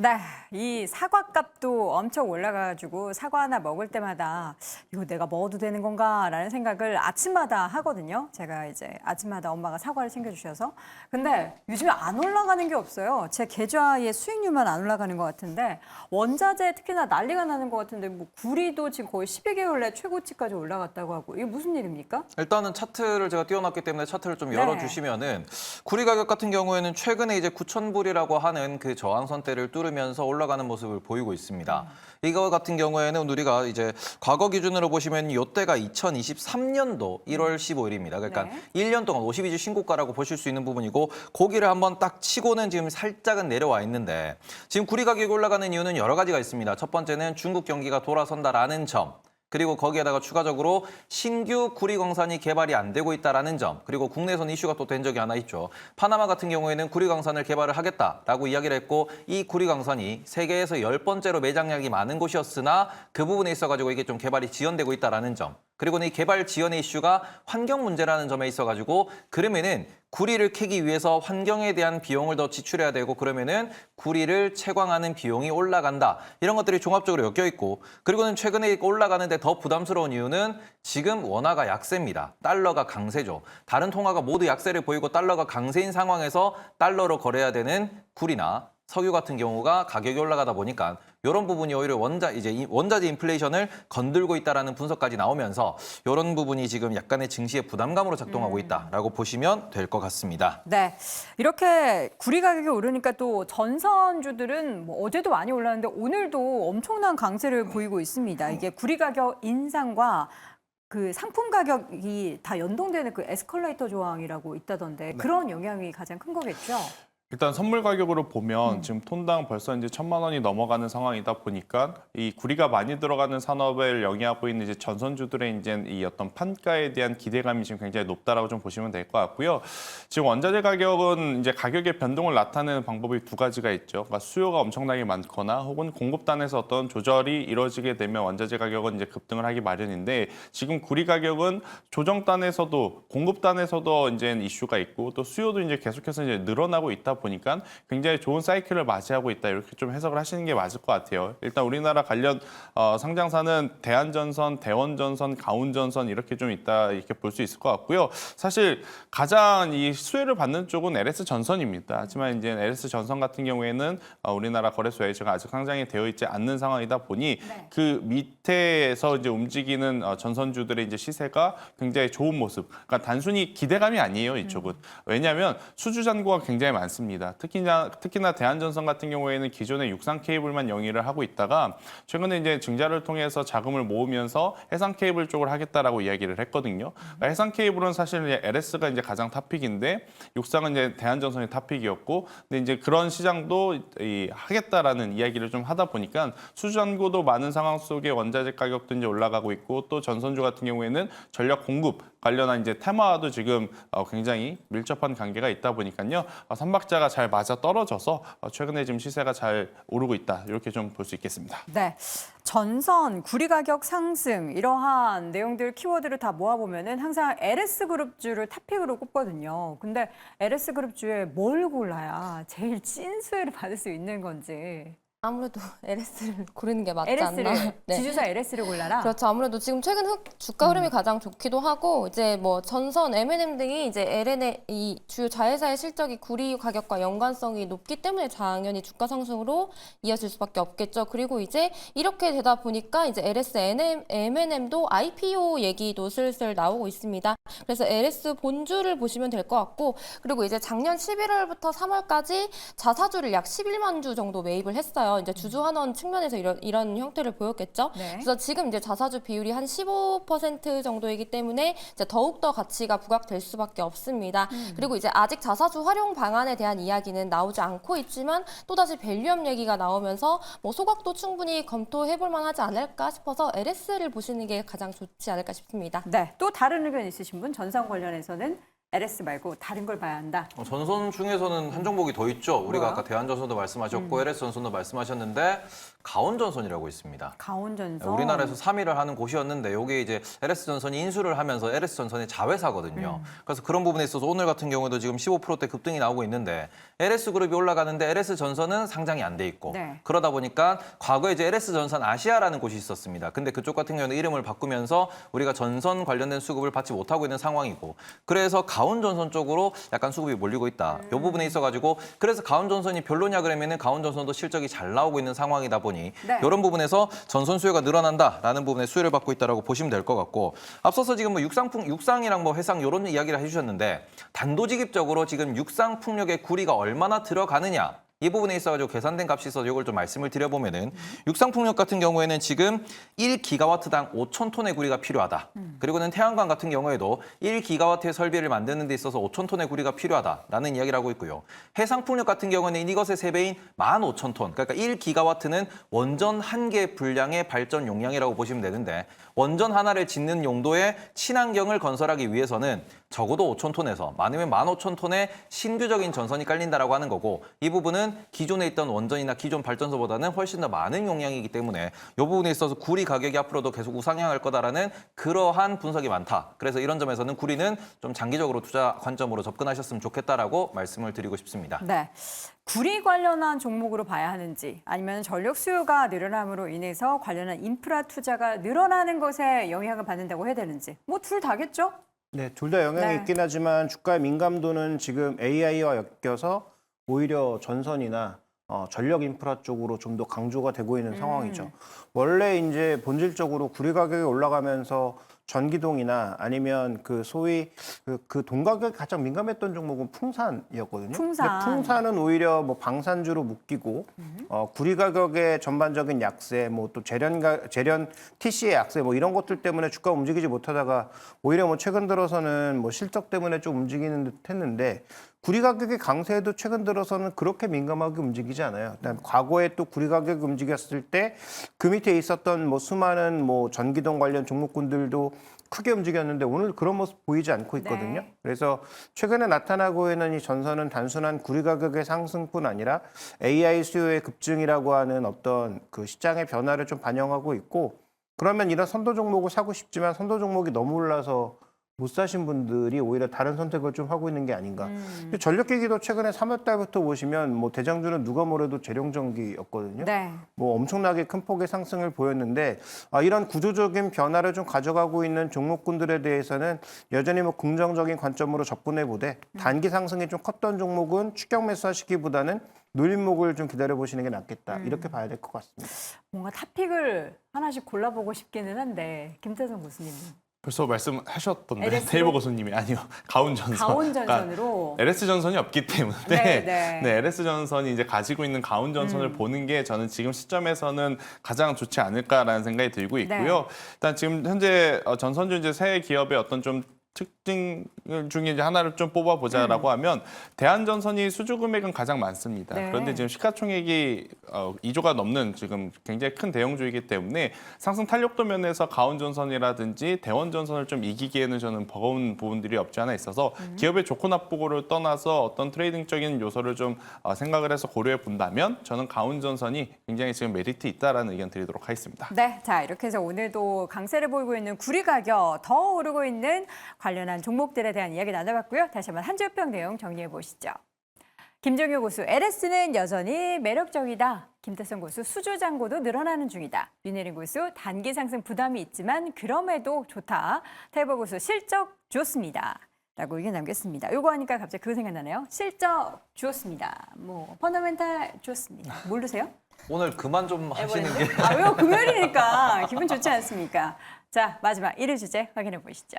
네, 이 사과값도 엄청 올라가가지고 사과 하나 먹을 때마다 이거 내가 먹어도 되는 건가라는 생각을 아침마다 하거든요. 제가 이제 아침마다 엄마가 사과를 챙겨주셔서. 근데 요즘에 안 올라가는 게 없어요. 제 계좌의 수익률만 안 올라가는 것 같은데 원자재 특히나 난리가 나는 것 같은데 뭐 구리도 지금 거의 12개월 내 최고치까지 올라갔다고 하고 이게 무슨 일입니까? 일단은 차트를 제가 띄워놨기 때문에 차트를 좀 네. 열어주시면은 구리 가격 같은 경우에는 최근에 이제 9,000불이라고 하는 그 저항선대를 뚫으면서 올라가는 모습을 보이고 있습니다. 이거 같은 경우에는 우리가 이제 과거 기준으로 보시면 이때가 2023년도 1월 15일입니다. 그러니까 네. 1년 동안 52주 신고가라고 보실 수 있는 부분이고 고기를 한번 딱 치고는 지금 살짝은 내려와 있는데 지금 구리 가격이 올라가는 이유는 여러 가지가 있습니다. 첫 번째는 중국 경기가 돌아선다라는 점. 그리고 거기에다가 추가적으로 신규 구리광산이 개발이 안 되고 있다는 점, 그리고 국내에서는 이슈가 또 된 적이 하나 있죠. 파나마 같은 경우에는 구리광산을 개발을 하겠다라고 이야기를 했고 이 구리광산이 세계에서 10번째로 매장량이 많은 곳이었으나 그 부분에 있어가지고 이게 좀 개발이 지연되고 있다는 점. 그리고는 이 개발 지연의 이슈가 환경 문제라는 점에 있어가지고 그러면은 구리를 캐기 위해서 환경에 대한 비용을 더 지출해야 되고 그러면은 구리를 채광하는 비용이 올라간다. 이런 것들이 종합적으로 엮여 있고 그리고는 최근에 올라가는데 더 부담스러운 이유는 지금 원화가 약세입니다. 달러가 강세죠. 다른 통화가 모두 약세를 보이고 달러가 강세인 상황에서 달러로 거래해야 되는 구리나 석유 같은 경우가 가격이 올라가다 보니까 이런 부분이 오히려 원자재 인플레이션을 건들고 있다라는 분석까지 나오면서 이런 부분이 지금 약간의 증시의 부담감으로 작동하고 있다라고 보시면 될 것 같습니다. 네, 이렇게 구리 가격이 오르니까 또 전선주들은 뭐 어제도 많이 올랐는데 오늘도 엄청난 강세를 보이고 있습니다. 이게 구리 가격 인상과 그 상품 가격이 다 연동되는 그 에스컬레이터 조항이라고 있다던데 그런 영향이 가장 큰 거겠죠? 일단 선물 가격으로 보면 지금 톤당 벌써 이제 1,000만 원이 넘어가는 상황이다 보니까 이 구리가 많이 들어가는 산업을 영위하고 있는 이제 전선주들의 이제 이 어떤 판가에 대한 기대감이 지금 굉장히 높다라고 좀 보시면 될 것 같고요. 지금 원자재 가격은 이제 가격의 변동을 나타내는 방법이 두 가지가 있죠. 그러니까 수요가 엄청나게 많거나 혹은 공급단에서 어떤 조절이 이루어지게 되면 원자재 가격은 이제 급등을 하기 마련인데 지금 구리 가격은 조정단에서도 공급단에서도 이제 이슈가 있고 또 수요도 이제 계속해서 이제 늘어나고 있다 보니까 굉장히 좋은 사이클을 맞이하고 있다 이렇게 좀 해석을 하시는 게 맞을 것 같아요. 일단 우리나라 관련 상장사는 대한전선, 대원전선, 가운전선 이렇게 좀 있다 이렇게 볼 수 있을 것 같고요. 사실 가장 이 수혜를 받는 쪽은 LS전선입니다. 하지만 이제 LS전선 같은 경우에는 우리나라 거래소에 지금 아직 상장이 되어 있지 않는 상황이다 보니 그 밑에서 이제 움직이는 전선주들의 이제 시세가 굉장히 좋은 모습. 그러니까 단순히 기대감이 아니에요, 이쪽은. 왜냐하면 수주 잔고가 굉장히 많습니다. 특히나 대한전선 같은 경우에는 기존의 육상 케이블만 영위를 하고 있다가 최근에 이제 증자를 통해서 자금을 모으면서 해상 케이블 쪽을 하겠다라고 이야기를 했거든요. 그러니까 해상 케이블은 사실 이제 LS가 이제 가장 탑픽인데 육상은 이제 대한전선이 탑픽이었고 근데 이제 그런 시장도 하겠다라는 이야기를 좀 하다 보니까 수주잔고도 많은 상황 속에 원자재 가격도 이제 올라가고 있고 또 전선주 같은 경우에는 전력 공급 관련한 이제 테마와도 지금 굉장히 밀접한 관계가 있다 보니까요. 삼박자가 잘 맞아 떨어져서 최근에 지금 시세가 잘 오르고 있다. 이렇게 좀 볼 수 있겠습니다. 네, 전선, 구리 가격 상승 이러한 내용들 키워드를 다 모아보면은 항상 LS그룹주를 탑픽으로 꼽거든요. 근데 LS그룹주에 뭘 골라야 제일 찐 수혜를 받을 수 있는 건지. 아무래도 LS를 고르는 게 맞지 LS를, 않나. 네. 지주사 LS를 골라라? 그렇죠. 아무래도 지금 최근 주가 흐름이 가장 좋기도 하고 이제 뭐 전선, M&M 등이 이제 LN의 이 주요 자회사의 실적이 구리 가격과 연관성이 높기 때문에 당연히 주가 상승으로 이어질 수밖에 없겠죠. 그리고 이제 이렇게 되다 보니까 이제 LS, M&M도 IPO 얘기도 슬슬 나오고 있습니다. 그래서 LS 본주를 보시면 될 것 같고 그리고 이제 작년 11월부터 3월까지 자사주를 약 11만 주 정도 매입을 했어요. 이제 주주 환원 측면에서 이런 형태를 보였겠죠. 네. 그래서 지금 이제 자사주 비율이 한 15% 정도이기 때문에 이제 더욱더 가치가 부각될 수밖에 없습니다. 그리고 이제 아직 자사주 활용 방안에 대한 이야기는 나오지 않고 있지만 또다시 밸류업 얘기가 나오면서 뭐 소각도 충분히 검토해볼 만하지 않을까 싶어서 LS를 보시는 게 가장 좋지 않을까 싶습니다. 네, 또 다른 의견 있으신 분 전선 관련해서는 LS 말고 다른 걸 봐야 한다. 전선 중에서는 한 종목이 더 있죠. 우리가 뭐야? 아까 대한전선도 말씀하셨고 LS전선도 말씀하셨는데 가온전선이라고 있습니다. 가온전선. 우리나라에서 3위를 하는 곳이었는데 이게 이제 LS전선이 인수를 하면서 LS전선의 자회사거든요. 그래서 그런 부분에 있어서 오늘 같은 경우에도 지금 15%대 급등이 나오고 있는데 LS그룹이 올라가는데 LS전선은 상장이 안 돼 있고 네. 그러다 보니까 과거에 이제 LS전선 아시아라는 곳이 있었습니다. 근데 그쪽 같은 경우는 이름을 바꾸면서 우리가 전선 관련된 수급을 받지 못하고 있는 상황이고 그래서 가온전선 쪽으로 약간 수급이 몰리고 있다. 이 부분에 있어가지고 그래서 가온전선이 별로냐 그러면은 가온전선도 실적이 잘 나오고 있는 상황이다 보니 네. 이런 부분에서 전선 수요가 늘어난다라는 부분에 수혜를 받고 있다라고 보시면 될 것 같고 앞서서 지금 뭐 육상이랑 뭐 해상 이런 이야기를 해주셨는데 단도직입적으로 지금 육상풍력의 구리가 얼마나 들어가느냐 이 부분에 있어가지고 계산된 값이 있어서 이걸 좀 말씀을 드려보면은 육상풍력 같은 경우에는 지금 1기가와트당 5,000톤의 구리가 필요하다. 그리고는 태양광 같은 경우에도 1기가와트의 설비를 만드는 데 있어서 5,000톤의 구리가 필요하다라는 이야기를 하고 있고요. 해상풍력 같은 경우는 이것의 3배인 15,000톤. 그러니까 1기가와트는 원전 1개 분량의 발전 용량이라고 보시면 되는데 원전 하나를 짓는 용도의 친환경을 건설하기 위해서는 적어도 5,000톤에서 많으면 15,000톤의 신규적인 전선이 깔린다라고 하는 거고 이 부분은 기존에 있던 원전이나 기존 발전소보다는 훨씬 더 많은 용량이기 때문에 이 부분에 있어서 구리 가격이 앞으로도 계속 우상향할 거다라는 그러한 분석이 많다. 그래서 이런 점에서는 구리는 좀 장기적으로 투자 관점으로 접근하셨으면 좋겠다라고 말씀을 드리고 싶습니다. 네. 구리 관련한 종목으로 봐야 하는지 아니면 전력 수요가 늘어남으로 인해서 관련한 인프라 투자가 늘어나는 것에 영향을 받는다고 해야 되는지 뭐 둘 다겠죠? 네, 둘 다 영향이 네. 있긴 하지만 주가의 민감도는 지금 AI와 엮여서 오히려 전선이나 전력 인프라 쪽으로 좀 더 강조가 되고 있는 상황이죠. 원래 이제 본질적으로 구리 가격이 올라가면서 전기동이나 아니면 그 소위 그 돈 가격이 가장 민감했던 종목은 풍산이었거든요. 풍산. 근데 풍산은 오히려 뭐 방산주로 묶이고 구리 가격의 전반적인 약세, 뭐 또 재련 TC의 약세, 뭐 이런 것들 때문에 주가 움직이지 못하다가 오히려 뭐 최근 들어서는 뭐 실적 때문에 좀 움직이는 듯했는데. 구리 가격의 강세에도 최근 들어서는 그렇게 민감하게 움직이지 않아요. 그다음에 과거에 또 구리 가격이 움직였을 때 그 밑에 있었던 뭐 수많은 뭐 전기동 관련 종목군들도 크게 움직였는데 오늘 그런 모습 보이지 않고 있거든요. 네. 그래서 최근에 나타나고 있는 이 전선은 단순한 구리 가격의 상승뿐 아니라 AI 수요의 급증이라고 하는 어떤 그 시장의 변화를 좀 반영하고 있고 그러면 이런 선도 종목을 사고 싶지만 선도 종목이 너무 올라서 못 사신 분들이 오히려 다른 선택을 좀 하고 있는 게 아닌가. 근데 전력기기도 최근에 3월 달부터 보시면 뭐 대장주는 누가 뭐래도 재룡전기였거든요. 네. 뭐 엄청나게 큰 폭의 상승을 보였는데 이런 구조적인 변화를 좀 가져가고 있는 종목군들에 대해서는 여전히 뭐 긍정적인 관점으로 접근해 보되 단기 상승이 좀 컸던 종목은 추격 매수하시기보다는 눌림목을 좀 기다려 보시는 게 낫겠다. 이렇게 봐야 될 것 같습니다. 뭔가 탑픽을 하나씩 골라보고 싶기는 한데 김태성 교수님. 벌써 말씀하셨던데 LS 로? 테이블 고수님이 아니요 가온전선. 가온전선으로. LS전선이 없기 때문에 네, 네. LS전선이 이제 가지고 있는 가온전선을 보는 게 저는 지금 시점에서는 가장 좋지 않을까라는 생각이 들고 있고요. 일단 지금 현재 전선주 이제 새 기업의 어떤 좀 특징 중에 이제 하나를 좀 뽑아보자라고 하면 대한전선이 수주 금액은 가장 많습니다. 네. 그런데 지금 시가총액이 2조가 넘는 지금 굉장히 큰 대형주이기 때문에 상승 탄력도 면에서 가온전선이라든지 대원전선을 좀 이기기에는 저는 버거운 부분들이 없지 않아 있어서 기업의 좋고 나쁘고를 떠나서 어떤 트레이딩적인 요소를 좀 생각을 해서 고려해 본다면 저는 가온전선이 굉장히 지금 메리트 있다라는 의견 드리도록 하겠습니다. 네, 자 이렇게 해서 오늘도 강세를 보이고 있는 구리 가격 더 오르고 있는 관련한 종목들에 대한 이야기 나눠봤고요. 다시 한번 한 주평 내용 정리해 보시죠. 김종효 고수, LS는 여전히 매력적이다. 김태성 고수, 수주 잔고도 늘어나는 중이다. 윤혜린 고수, 단기 상승 부담이 있지만 그럼에도 좋다. 태보 고수, 실적 좋습니다. 라고 의견 남겼습니다. 요거 하니까 갑자기 그 생각나네요. 실적 좋습니다. 뭐 펀더멘탈 좋습니다. 모르세요? 오늘 그만 좀 하시는 게 왜요? 금요일이니까 기분 좋지 않습니까? 자, 마지막 1위 주제 확인해 보시죠.